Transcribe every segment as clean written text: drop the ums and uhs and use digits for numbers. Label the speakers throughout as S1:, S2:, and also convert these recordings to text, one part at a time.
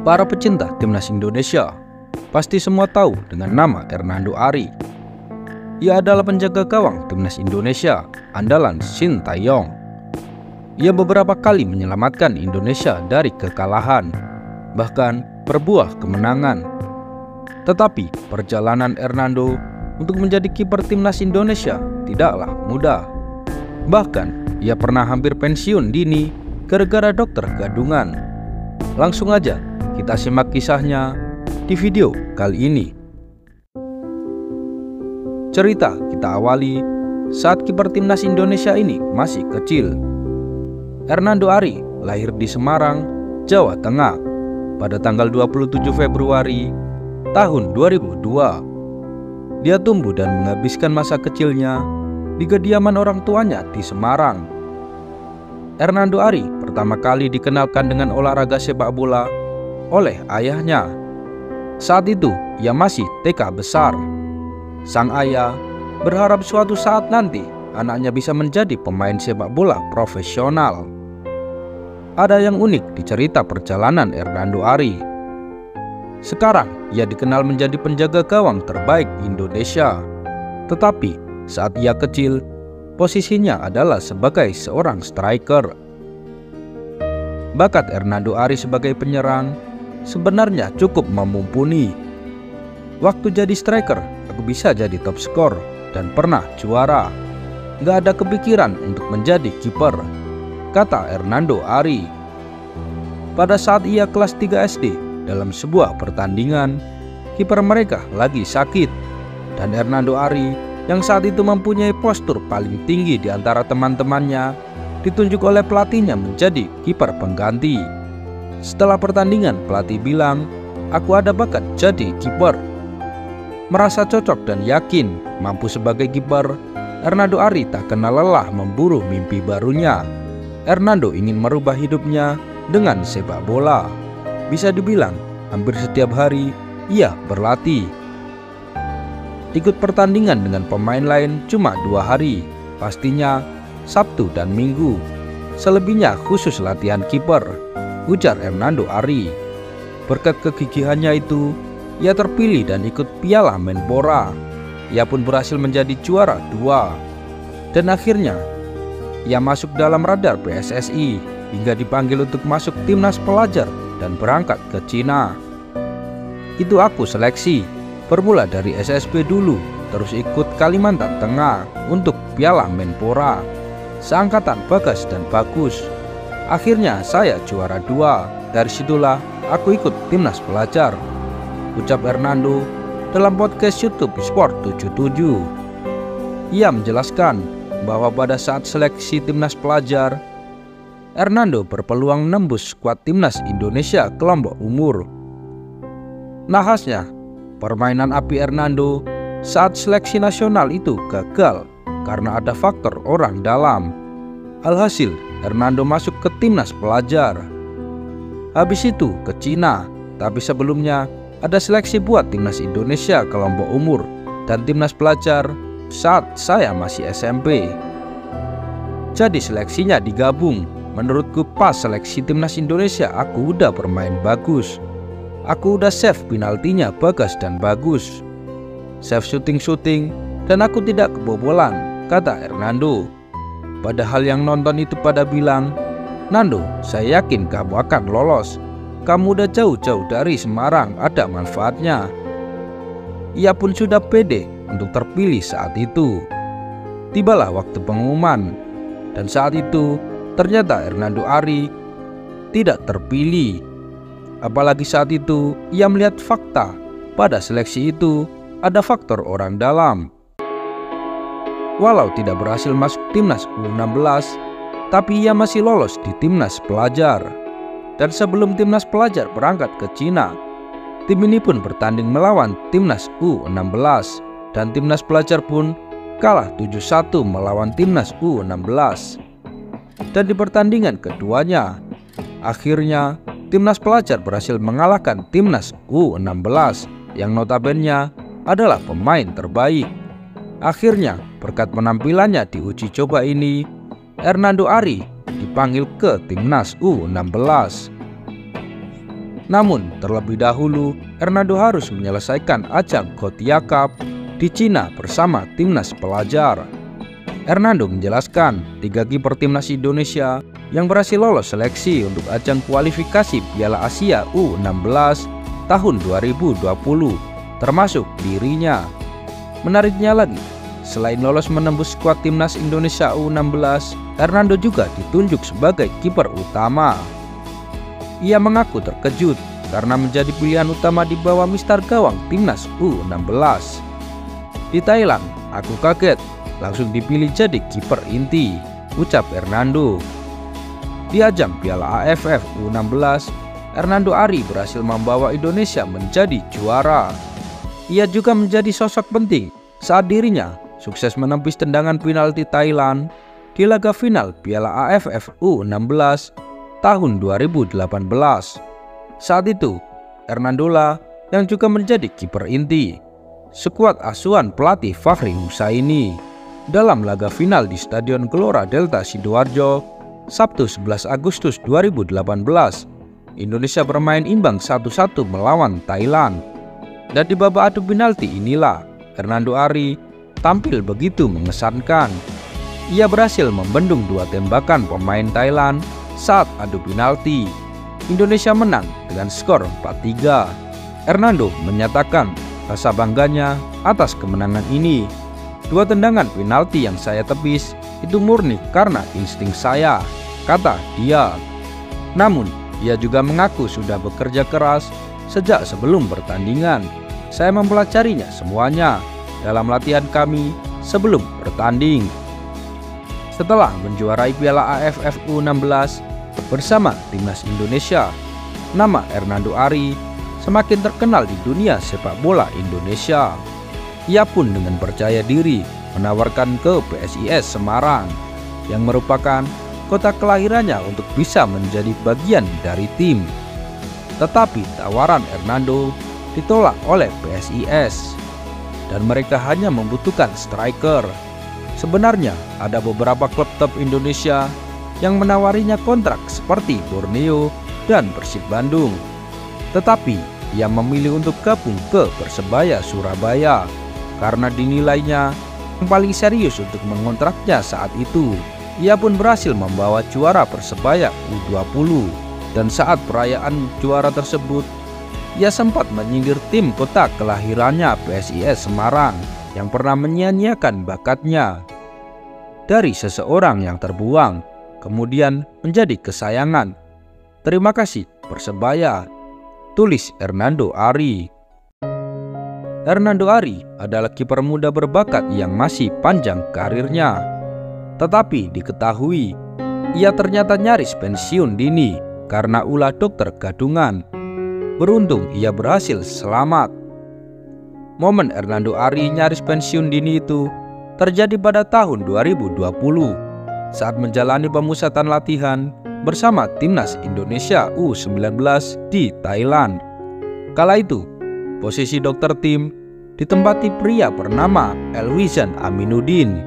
S1: Para pecinta timnas Indonesia pasti semua tahu dengan nama Hernando Ari. Ia adalah penjaga gawang timnas Indonesia andalan Sintayong. Ia beberapa kali menyelamatkan Indonesia dari kekalahan, bahkan berbuah kemenangan. Tetapi perjalanan Hernando untuk menjadi kiper timnas Indonesia tidaklah mudah. Bahkan ia pernah hampir pensiun dini gara-gara dokter gadungan. Langsung aja kita simak kisahnya di video kali ini. Cerita kita awali saat kiper timnas Indonesia ini masih kecil. Hernando Ari lahir di Semarang, Jawa Tengah pada tanggal 27 Februari tahun 2002. Dia tumbuh dan menghabiskan masa kecilnya di kediaman orang tuanya di Semarang. Hernando Ari pertama kali dikenalkan dengan olahraga sepak bola oleh ayahnya. Saat itu ia masih TK besar. Sang ayah berharap suatu saat nanti anaknya bisa menjadi pemain sepak bola profesional. Ada yang unik di cerita perjalanan Hernando Ari. Sekarang ia dikenal menjadi penjaga gawang terbaik Indonesia. Tetapi saat ia kecil, posisinya adalah sebagai seorang striker. Bakat Hernando Ari sebagai penyerang sebenarnya cukup mumpuni. Waktu jadi striker, aku bisa jadi top skor dan pernah juara. Gak ada kepikiran untuk menjadi kiper, kata Hernando Ari. Pada saat ia kelas 3 SD, dalam sebuah pertandingan, kiper mereka lagi sakit, dan Hernando Ari yang saat itu mempunyai postur paling tinggi di antara teman-temannya ditunjuk oleh pelatihnya menjadi kiper pengganti. Setelah pertandingan, pelatih bilang, "Aku ada bakat jadi kiper." Merasa cocok dan yakin mampu sebagai kiper, Hernando Ari tak kenal lelah memburu mimpi barunya. Hernando ingin merubah hidupnya dengan sepak bola. Bisa dibilang, hampir setiap hari ia berlatih. Ikut pertandingan dengan pemain lain cuma 2 hari, pastinya Sabtu dan Minggu. Selebihnya khusus latihan kiper, ujar Hernando Ari. Berkat kegigihannya itu, ia terpilih dan ikut Piala Menpora. Ia pun berhasil menjadi juara 2. Dan akhirnya, ia masuk dalam radar PSSI hingga dipanggil untuk masuk timnas pelajar dan berangkat ke Cina. Itu aku seleksi, bermula dari SSB dulu, terus ikut Kalimantan Tengah untuk Piala Menpora. Seangkatan Bagas dan Bagus. Akhirnya saya juara 2. Dari situlah aku ikut timnas pelajar, ucap Hernando dalam podcast YouTube Sport 77. Ia menjelaskan bahwa pada saat seleksi timnas pelajar, Hernando berpeluang nembus skuad timnas Indonesia kelompok umur. Nahasnya, permainan api Hernando saat seleksi nasional itu gagal karena ada faktor orang dalam. Alhasil, Hernando masuk ke timnas pelajar. Habis itu ke Cina, tapi sebelumnya ada seleksi buat timnas Indonesia kelompok umur dan timnas pelajar saat saya masih SMP. Jadi seleksinya digabung. Menurutku pas seleksi timnas Indonesia aku udah bermain bagus. Aku udah save penaltinya Bagas dan Bagus, save shooting dan aku tidak kebobolan, kata Hernando. Padahal yang nonton itu pada bilang, "Nando, saya yakin kamu akan lolos. Kamu udah jauh-jauh dari Semarang, ada manfaatnya." Ia pun sudah pede untuk terpilih saat itu. Tibalah waktu pengumuman, dan saat itu ternyata Hernando Ari tidak terpilih. Apalagi saat itu ia melihat fakta pada seleksi itu ada faktor orang dalam. Walau tidak berhasil masuk timnas U16, tapi ia masih lolos di timnas pelajar. Dan sebelum timnas pelajar berangkat ke Cina, tim ini pun bertanding melawan timnas U16, dan timnas pelajar pun kalah 7-1 melawan timnas U16. Dan di pertandingan keduanya, akhirnya timnas pelajar berhasil mengalahkan timnas U16 yang notabene adalah pemain terbaik. Akhirnya, berkat penampilannya di uji coba ini, Hernando Ari dipanggil ke timnas U16. Namun terlebih dahulu Hernando harus menyelesaikan ajang Gothia Cup di Cina bersama timnas pelajar. Hernando menjelaskan 3 kiper timnas Indonesia yang berhasil lolos seleksi untuk ajang kualifikasi Piala Asia U16 tahun 2020 termasuk dirinya. Menariknya lagi, selain lolos menembus skuad timnas Indonesia U16, Hernando juga ditunjuk sebagai kiper utama. Ia mengaku terkejut karena menjadi pilihan utama di bawah mister gawang timnas U16. Di Thailand, aku kaget langsung dipilih jadi kiper inti, ucap Hernando. Di ajang Piala AFF U16, Hernando Ari berhasil membawa Indonesia menjadi juara. Ia juga menjadi sosok penting saat dirinya sukses menembus tendangan penalti Thailand di laga final Piala AFF U16 tahun 2018. Saat itu, Hernando lah yang juga menjadi kiper inti skuad asuhan pelatih Fahri Husaini dalam laga final di Stadion Gelora Delta Sidoarjo, Sabtu 11 Agustus 2018. Indonesia bermain imbang 1-1 melawan Thailand. Dan di babak adu penalti inilah Hernando Ari tampil begitu mengesankan. Ia berhasil membendung 2 tembakan pemain Thailand saat adu penalti. Indonesia menang dengan skor 4-3. Hernando menyatakan rasa bangganya atas kemenangan ini. 2 tendangan penalti yang saya tepis itu murni karena insting saya, kata dia. Namun, ia juga mengaku sudah bekerja keras sejak sebelum pertandingan. Saya mempelajarinya semuanya dalam latihan kami sebelum bertanding. Setelah menjuarai Piala AFF U16 bersama timnas Indonesia, nama Hernando Ari semakin terkenal di dunia sepak bola Indonesia. Ia pun dengan percaya diri menawarkan ke PSIS Semarang yang merupakan kota kelahirannya untuk bisa menjadi bagian dari tim. Tetapi tawaran Hernando ditolak oleh PSIS dan mereka hanya membutuhkan striker. Sebenarnya ada beberapa klub top Indonesia yang menawarinya kontrak seperti Borneo dan Persib Bandung. Tetapi ia memilih untuk gabung ke Persebaya Surabaya karena dinilainya yang paling serius untuk mengontraknya saat itu. Ia pun berhasil membawa juara Persebaya U20 dan saat perayaan juara tersebut ia sempat menyindir tim kota kelahirannya PSIS Semarang yang pernah menyia-nyiakan bakatnya. Dari seseorang yang terbuang kemudian menjadi kesayangan. Terima kasih Persebaya, tulis Hernando Ari. Hernando Ari adalah kiper muda berbakat yang masih panjang karirnya. Tetapi diketahui, ia ternyata nyaris pensiun dini karena ulah dokter gadungan. Beruntung ia berhasil selamat. Momen Hernando Ari nyaris pensiun dini itu terjadi pada tahun 2020 saat menjalani pemusatan latihan bersama timnas Indonesia U19 di Thailand. Kala itu, posisi dokter tim ditempati pria bernama Elwizan Aminuddin.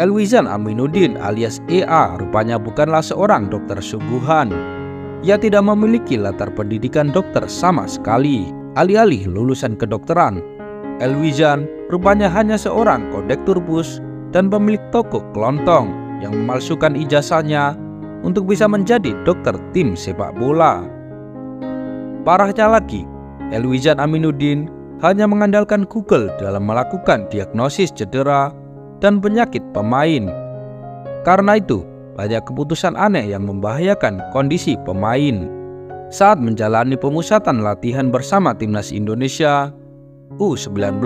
S1: Elwizan Aminuddin alias EA rupanya bukanlah seorang dokter sungguhan. Ia tidak memiliki latar pendidikan dokter sama sekali. Alih-alih lulusan kedokteran, Elwizan rupanya hanya seorang kondektur bus dan pemilik toko kelontong yang memalsukan ijazahnya untuk bisa menjadi dokter tim sepak bola. Parahnya lagi, Elwizan Aminuddin hanya mengandalkan Google dalam melakukan diagnosis cedera dan penyakit pemain. Karena itu, banyak keputusan aneh yang membahayakan kondisi pemain. Saat menjalani pemusatan latihan bersama timnas Indonesia U19,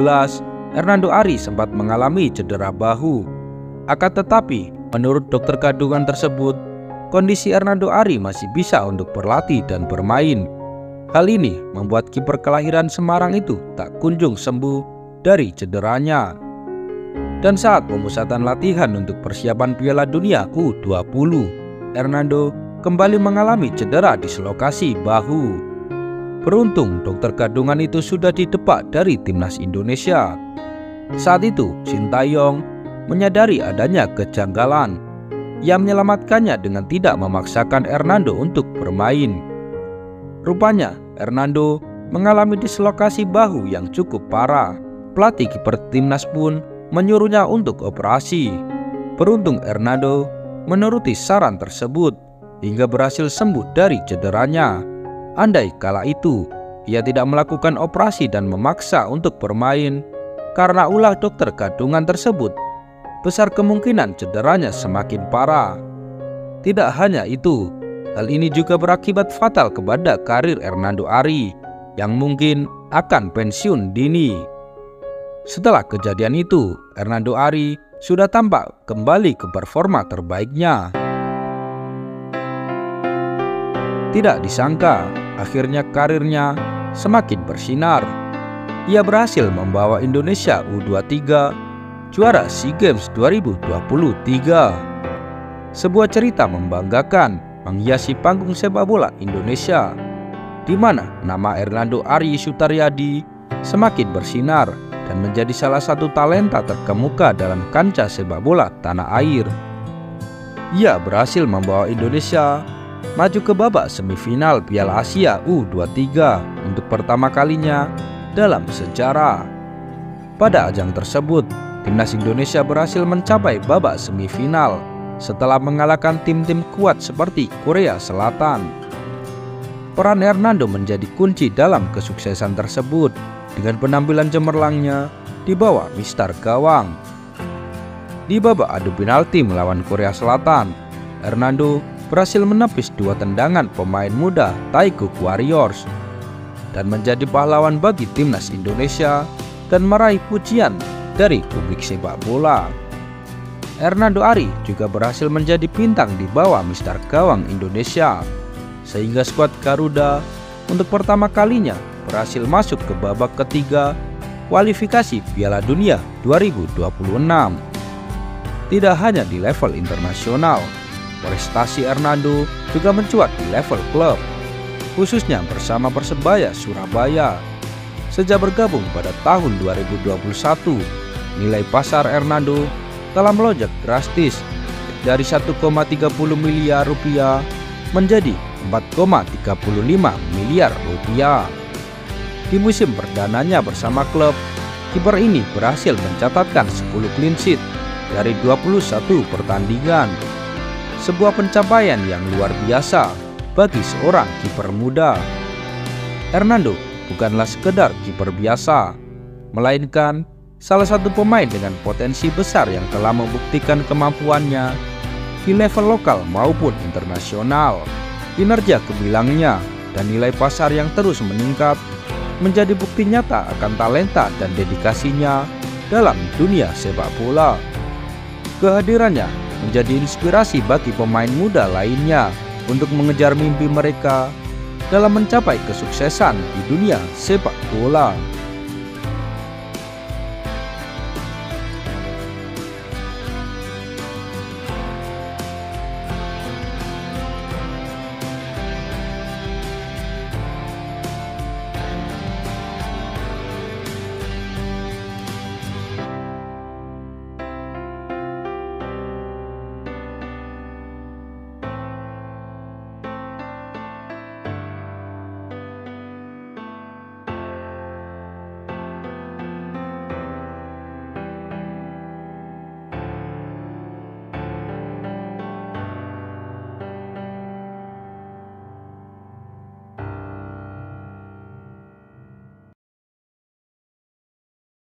S1: Hernando Ari sempat mengalami cedera bahu. Akan tetapi, menurut dokter kandungan tersebut, kondisi Hernando Ari masih bisa untuk berlatih dan bermain. Hal ini membuat kiper kelahiran Semarang itu tak kunjung sembuh dari cederanya. Dan saat pemusatan latihan untuk persiapan Piala Dunia U20, Hernando kembali mengalami cedera dislokasi bahu. Beruntung dokter kandungan itu sudah didepak dari timnas Indonesia. Saat itu Sintayong menyadari adanya kejanggalan. Ia menyelamatkannya dengan tidak memaksakan Hernando untuk bermain. Rupanya Hernando mengalami dislokasi bahu yang cukup parah. Pelatih kiper timnas pun menyuruhnya untuk operasi. Beruntung Hernando menuruti saran tersebut hingga berhasil sembuh dari cederanya. Andai kala itu ia tidak melakukan operasi dan memaksa untuk bermain karena ulah dokter kandungan tersebut, besar kemungkinan cederanya semakin parah. Tidak hanya itu, hal ini juga berakibat fatal kepada karir Hernando Ari yang mungkin akan pensiun dini. Setelah kejadian itu, Hernando Ari sudah tampak kembali ke performa terbaiknya. Tidak disangka, akhirnya karirnya semakin bersinar. Ia berhasil membawa Indonesia U23 juara SEA Games 2023. Sebuah cerita membanggakan menghiasi panggung sepak bola Indonesia, di mana nama Hernando Ari Sutaryadi semakin bersinar dan menjadi salah satu talenta terkemuka dalam kancah sepak bola tanah air. Ia berhasil membawa Indonesia maju ke babak semifinal Piala Asia U23 untuk pertama kalinya dalam sejarah. Pada ajang tersebut, timnas Indonesia berhasil mencapai babak semifinal setelah mengalahkan tim-tim kuat seperti Korea Selatan. Peran Hernando menjadi kunci dalam kesuksesan tersebut dengan penampilan cemerlangnya di bawah mistar gawang. Di babak adu penalti melawan Korea Selatan, Hernando berhasil menepis dua tendangan pemain muda Taekwondo Warriors dan menjadi pahlawan bagi timnas Indonesia dan meraih pujian dari publik sepak bola. Hernando Ari juga berhasil menjadi bintang di bawah mistar gawang Indonesia, sehingga skuad Garuda untuk pertama kalinya berhasil masuk ke babak ketiga kualifikasi Piala Dunia 2026. Tidak hanya di level internasional, prestasi Hernando juga mencuat di level klub, khususnya bersama Persebaya Surabaya. Sejak bergabung pada tahun 2021, nilai pasar Hernando telah melonjak drastis dari 1,30 miliar rupiah menjadi 4,35 miliar rupiah. Di musim perdananya bersama klub, kiper ini berhasil mencatatkan 10 clean sheet dari 21 pertandingan. Sebuah pencapaian yang luar biasa bagi seorang kiper muda. Hernando bukanlah sekedar kiper biasa, melainkan salah satu pemain dengan potensi besar yang telah membuktikan kemampuannya di level lokal maupun internasional. Kinerja gemilangnya dan nilai pasar yang terus meningkat menjadi bukti nyata akan talenta dan dedikasinya dalam dunia sepak bola. Kehadirannya menjadi inspirasi bagi pemain muda lainnya untuk mengejar mimpi mereka dalam mencapai kesuksesan di dunia sepak bola.